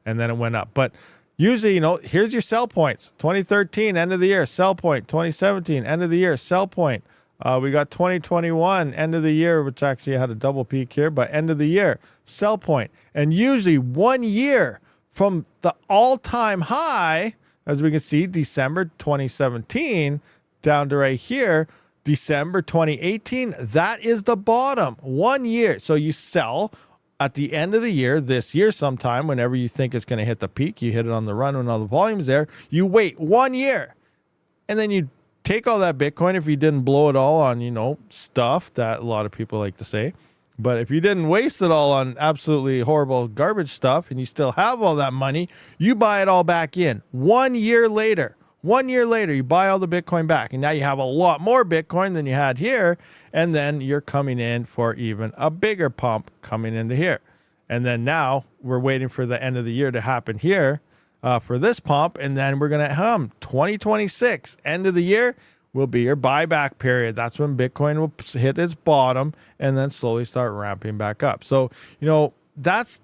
and then it went up. But usually, here's your sell points. 2013, end of the year, sell point. 2017, end of the year, sell point. We got 2021, end of the year, which actually had a double peak here, but end of the year, sell point. And usually 1 year from the all-time high, as we can see, December 2017, down to right here, December 2018, that is the bottom. 1 year. So you sell at the end of the year, this year sometime, whenever you think it's going to hit the peak, you hit it on the run when all the volume's there, you wait 1 year. And then you take all that Bitcoin if you didn't blow it all on, stuff that a lot of people like to say. But if you didn't waste it all on absolutely horrible garbage stuff and you still have all that money, you buy it all back in. 1 year later, you buy all the Bitcoin back. And now you have a lot more Bitcoin than you had here. And then you're coming in for even a bigger pump coming into here. And then now we're waiting for the end of the year to happen here. For this pump, and then we're going to 2026, end of the year, will be your buyback period. That's when Bitcoin will hit its bottom and then slowly start ramping back up. So, that's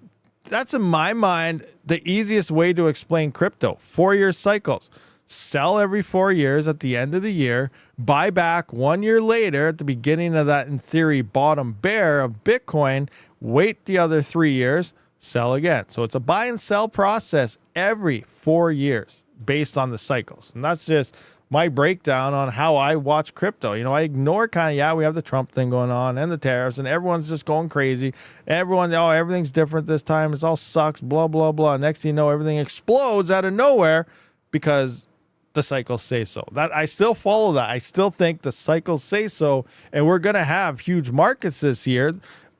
in my mind the easiest way to explain crypto. 4 year cycles. Sell every 4 years at the end of the year, buy back 1 year later at the beginning of that, in theory, bottom bear of Bitcoin, wait the other 3 years, sell again. So it's a buy and sell process every 4 years based on the cycles. And that's just my breakdown on how I watch crypto. I ignore we have the Trump thing going on and the tariffs and everyone's just going crazy. Everything's different this time. It all sucks, blah, blah, blah. Next thing you know, everything explodes out of nowhere because the cycles say so. That I still follow that. I still think the cycles say so. And we're going to have huge markets this year.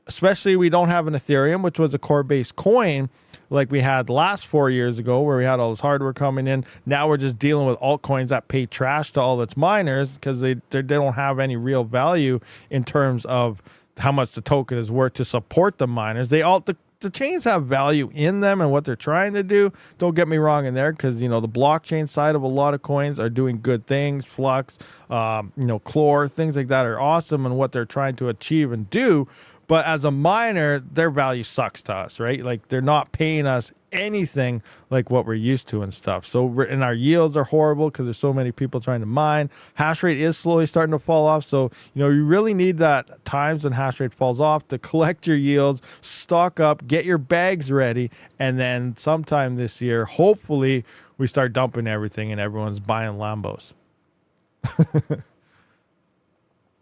Especially we don't have an Ethereum, which was a core-based coin like we had last 4 years ago where we had all this hardware coming in. Now we're just dealing with altcoins that pay trash to all its miners because they don't have any real value in terms of how much the token is worth to support the miners. The chains have value in them and what they're trying to do. Don't get me wrong in there because, the blockchain side of a lot of coins are doing good things. Flux, Chlor, things like that are awesome and what they're trying to achieve and do. But as a miner, their value sucks to us, right? Like they're not paying us anything like what we're used to and stuff. So and our yields are horrible because there's so many people trying to mine. Hash rate is slowly starting to fall off. So, you really need that times when hash rate falls off to collect your yields, stock up, get your bags ready. And then sometime this year, hopefully we start dumping everything and everyone's buying Lambos.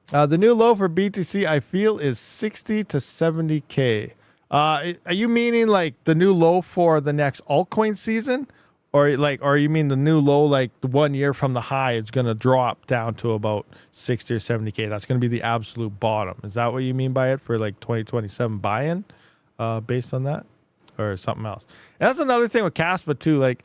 The new low for BTC, I feel, is 60 to 70K. Are you meaning like the new low for the next altcoin season? Or you mean the new low, like the 1 year from the high, it's going to drop down to about 60 or 70K? That's going to be the absolute bottom. Is that what you mean by it for like 2027 buy-in based on that? Or something else? And that's another thing with Kaspa too. Like,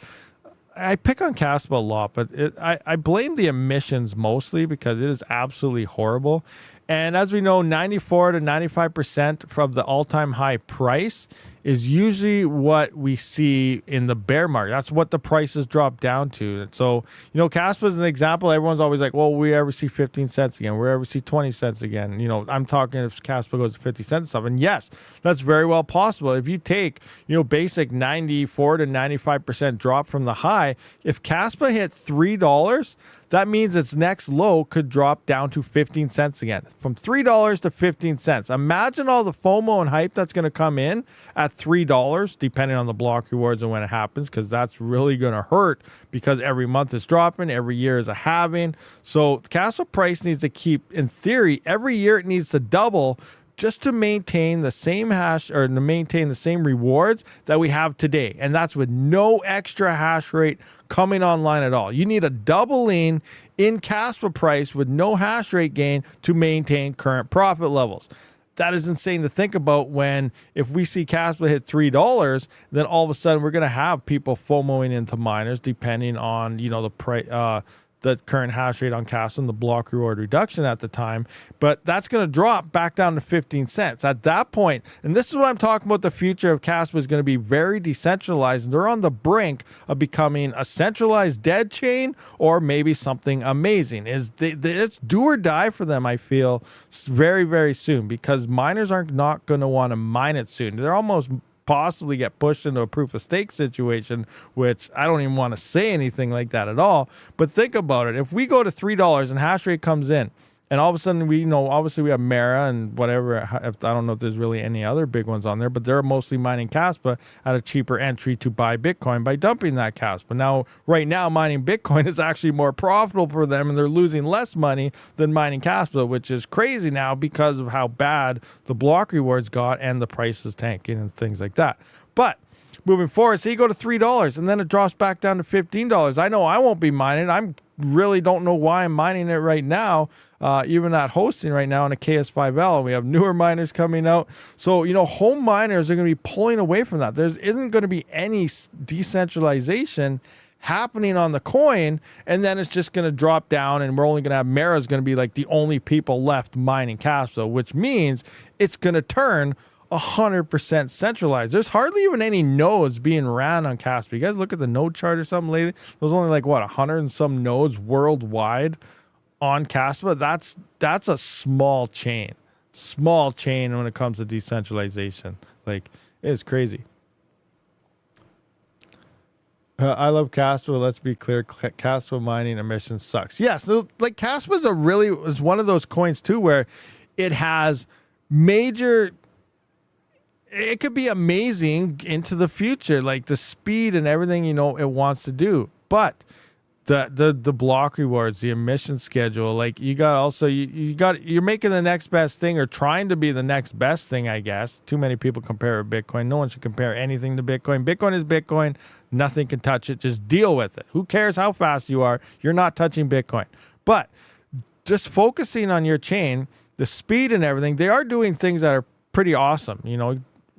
I pick on Kaspa a lot, but I blame the emissions mostly because it is absolutely horrible. And as we know, 94 to 95% from the all-time high price is usually what we see in the bear market. That's what the prices drop down to. And so, Kaspa is an example. Everyone's always like, well, we ever see 15 cents again? We ever see 20 cents again? I'm talking if Kaspa goes to 50 cents and stuff. And yes, that's very well possible. If you take, basic 94 to 95% drop from the high, if Kaspa hit $3, that means its next low could drop down to 15 cents again, from $3 to 15 cents. Imagine all the FOMO and hype that's going to come in at $3, depending on the block rewards and when it happens, because that's really going to hurt because every month it's dropping, every year is a halving. So the Kaspa price needs to keep, in theory, every year it needs to double just to maintain the same hash or to maintain the same rewards that we have today. And that's with no extra hash rate coming online at all. You need a doubling in Kaspa price with no hash rate gain to maintain current profit levels. That is insane to think about when if we see Kaspa hit $3, then all of a sudden we're going to have people FOMOing into miners depending on, the price, the current hash rate on Kaspa and the block reward reduction at the time. But that's going to drop back down to 15 cents. At that point, and this is what I'm talking about, the future of Kaspa is going to be very decentralized. And they're on the brink of becoming a centralized dead chain or maybe something amazing. It's do or die for them, I feel, very, very soon, because miners are not going to want to mine it soon. They're almost possibly get pushed into a proof of stake situation, which I don't even want to say anything like that at all. But think about it. If we go to $3 and hash rate comes in, and all of a sudden we know, obviously we have Mara and whatever. I don't know if there's really any other big ones on there, but they're mostly mining Kaspa at a cheaper entry to buy Bitcoin by dumping that Kaspa. Now, right now, mining Bitcoin is actually more profitable for them, and they're losing less money than mining Kaspa, which is crazy now because of how bad the block rewards got and the prices tanking and things like that. But moving forward, so you go to $3 and then it drops back down to $15. I know I won't be mining. I'm really don't know why I'm mining it right now, even at hosting right now on a KS5L. We have newer miners coming out. So, home miners are going to be pulling away from that. There isn't going to be any decentralization happening on the coin, and then it's just going to drop down, and we're only going to have Mara's going to be like the only people left mining Kaspa, which means it's going to turn 100% centralized. There's hardly even any nodes being ran on Kaspa. You guys look at the node chart or something lately. There's only like 100 and some nodes worldwide on Kaspa. That's a small chain when it comes to decentralization. Like, it's crazy. I love Kaspa. Let's be clear. Kaspa mining emissions sucks. Yeah, so like Kaspa is one of those coins too where it has major. It could be amazing into the future, like the speed and everything, it wants to do. But the block rewards, the emission schedule, like you got also, you're making the next best thing or trying to be the next best thing, I guess. Too many people compare with Bitcoin. No one should compare anything to Bitcoin. Bitcoin is Bitcoin. Nothing can touch it. Just deal with it. Who cares how fast you are? You're not touching Bitcoin. But just focusing on your chain, the speed and everything, they are doing things that are pretty awesome.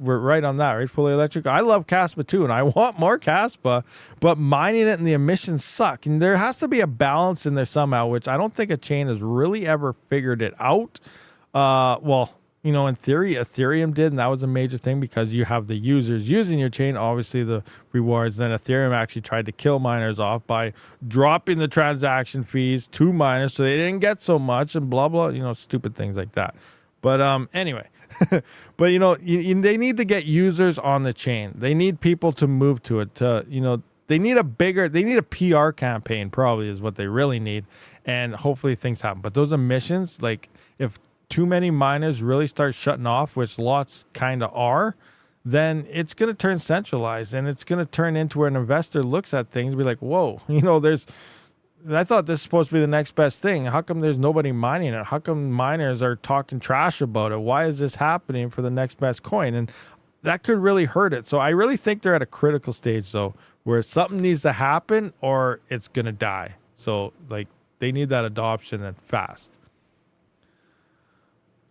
We're right on that, right? Fully electric. I love Kaspa too, and I want more Kaspa, but mining it and the emissions suck. And there has to be a balance in there somehow, which I don't think a chain has really ever figured it out. In theory, Ethereum did, and that was a major thing because you have the users using your chain, obviously the rewards. Then Ethereum actually tried to kill miners off by dropping the transaction fees to miners so they didn't get so much and blah, blah, stupid things like that. But anyway. But they need to get users on the chain. They need people to move to it. They need a PR campaign, probably is what they really need, and hopefully things happen. But those emissions, like if too many miners really start shutting off, which lots kind of are, then it's going to turn centralized, and it's going to turn into where an investor looks at things and be like, whoa, I thought this is supposed to be the next best thing. How come there's nobody mining it? How come miners are talking trash about it? Why is this happening for the next best coin? And that could really hurt it. So I really think they're at a critical stage, though, where something needs to happen or it's going to die. So, they need that adoption and fast.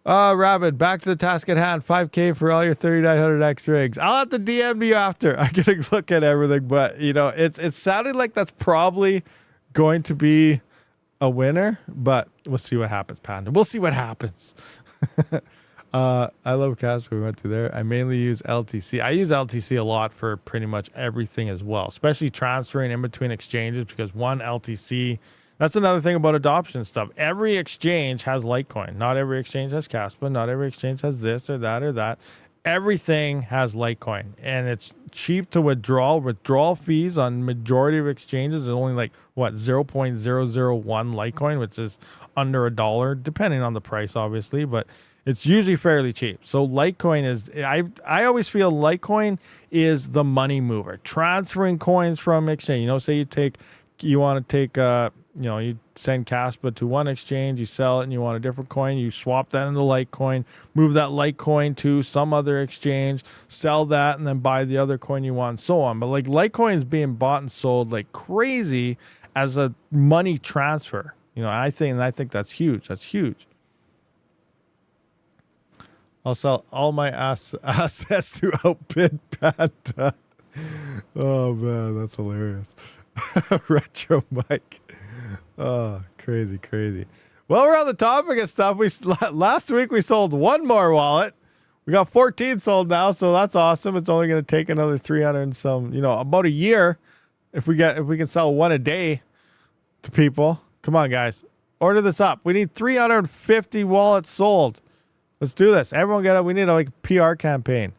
Rabid, back to the task at hand. 5K for all your 3900X rigs. I'll have to DM you after. I gotta look at everything, but, it sounded like that's probably going to be a winner, but we'll see what happens, Panda. We'll see what happens. I love Kaspa. We went through there. I mainly use LTC. I use LTC a lot for pretty much everything as well, especially transferring in between exchanges, because one LTC, that's another thing about adoption stuff. Every exchange has Litecoin. Not every exchange has Kaspa. Not every exchange has this or that or that. Everything has Litecoin, and it's cheap to withdraw. Withdrawal fees on majority of exchanges is only 0.001 Litecoin, which is under $1, depending on the price, obviously, but it's usually fairly cheap. So Litecoin is, I always feel Litecoin is the money mover. Transferring coins from exchange. Say you want to take you send Kaspa to one exchange, you sell it, and you want a different coin, you swap that into Litecoin, move that Litecoin to some other exchange, sell that, and then buy the other coin you want, and so on. But Litecoin is being bought and sold like crazy as a money transfer. I think that's huge. That's huge. I'll sell all my assets to outbid Panda. Oh man, that's hilarious. Retro Mike. Oh, crazy, crazy. Well, we're on the topic of stuff. Last week we sold one more wallet. We got 14 sold now, so that's awesome. It's only going to take another 300 and some, about a year if we can sell one a day to people. Come on, guys. Order this up. We need 350 wallets sold. Let's do this. Everyone get it. We need a PR campaign.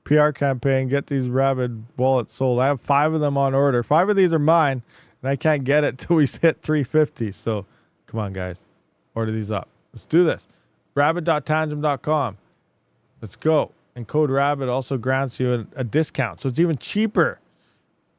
PR campaign. Get these Rabid wallets sold. I have 5 of them on order. 5 of these are mine, and I can't get it till we hit 350. So come on, guys. Order these up. Let's do this. Rabid.tangem.com. Let's go. And code Rabid also grants you a discount. So it's even cheaper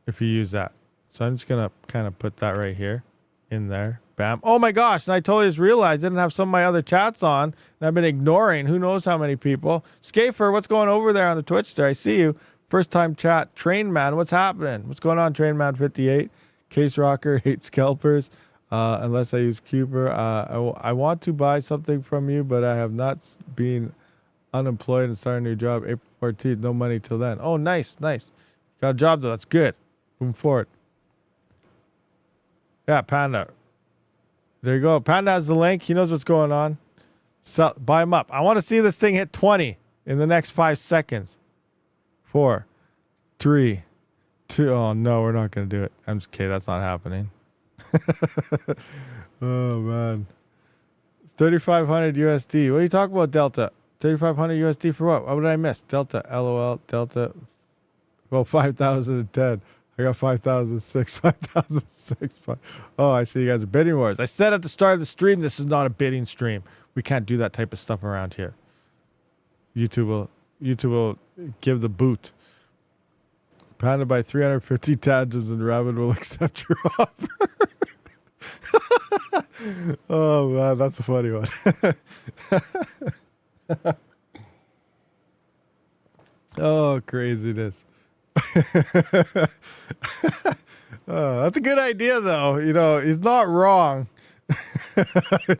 if you use that. So I'm just going to kind of put that right here in there. Bam. Oh my gosh. And I totally just realized I didn't have some of my other chats on. And I've been ignoring who knows how many people. Scafer, what's going over there on the Twitch there? I see you. First time chat. Train Man, what's happening? What's going on, Train Man 58? Case Rocker, hate scalpers. Unless I use Cuber. I want to buy something from you, but I have not been unemployed and start a new job April 14th. No money till then. Oh, nice, nice. Got a job though. That's good. Moving forward. Yeah, Panda. There you go. Panda has the link. He knows what's going on. So, buy him up. I want to see this thing hit 20 in the next 5 seconds. 4, 3, 2. Oh no, we're not going to do it. I'm just kidding. That's not happening. Oh man. 3,500 USD. What are you talking about, Delta? 3,500 USD for what? What did I miss? Delta, LOL, Delta. Well, 5,010. I got 5,006, 5,006. Oh, I see you guys are bidding wars. I said at the start of the stream, this is not a bidding stream. We can't do that type of stuff around here. YouTube will give the boot. Panda by 350 tangems and Rabid will accept your offer. Oh man, that's a funny one. Oh, craziness. Oh, that's a good idea though. He's not wrong.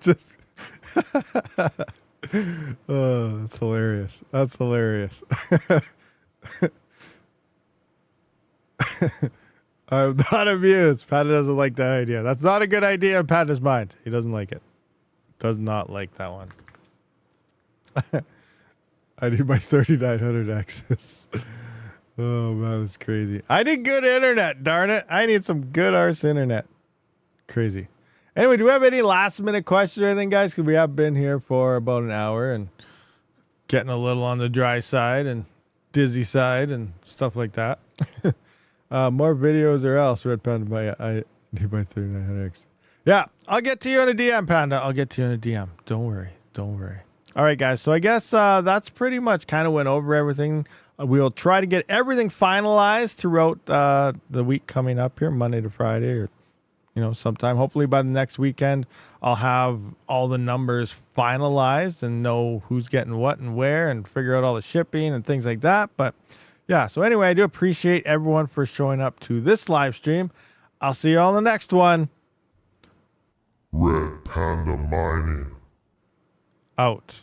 Just oh, that's hilarious. That's hilarious. I'm not amused. Panda doesn't like that idea. That's not a good idea in Panda's mind. He doesn't like it. Does not like that one. I need my 3,900 access. Oh man, that's crazy. I need good internet, darn it. I need some good arse internet. Crazy. Anyway, do we have any last minute questions or anything, guys? Because we have been here for about an hour and getting a little on the dry side and dizzy side and stuff like that. More videos or else. Red Panda, I need my 3,900X. Yeah, I'll get to you in a DM, Panda. I'll get to you in a DM. Don't worry. Don't worry. All right, guys. So I guess that's pretty much kind of went over everything. We'll try to get everything finalized throughout the week coming up here, Monday to Friday, or sometime. Hopefully by the next weekend, I'll have all the numbers finalized and know who's getting what and where, and figure out all the shipping and things like that. But yeah. So anyway, I do appreciate everyone for showing up to this live stream. I'll see you all in the next one. Red Panda Mining. Out.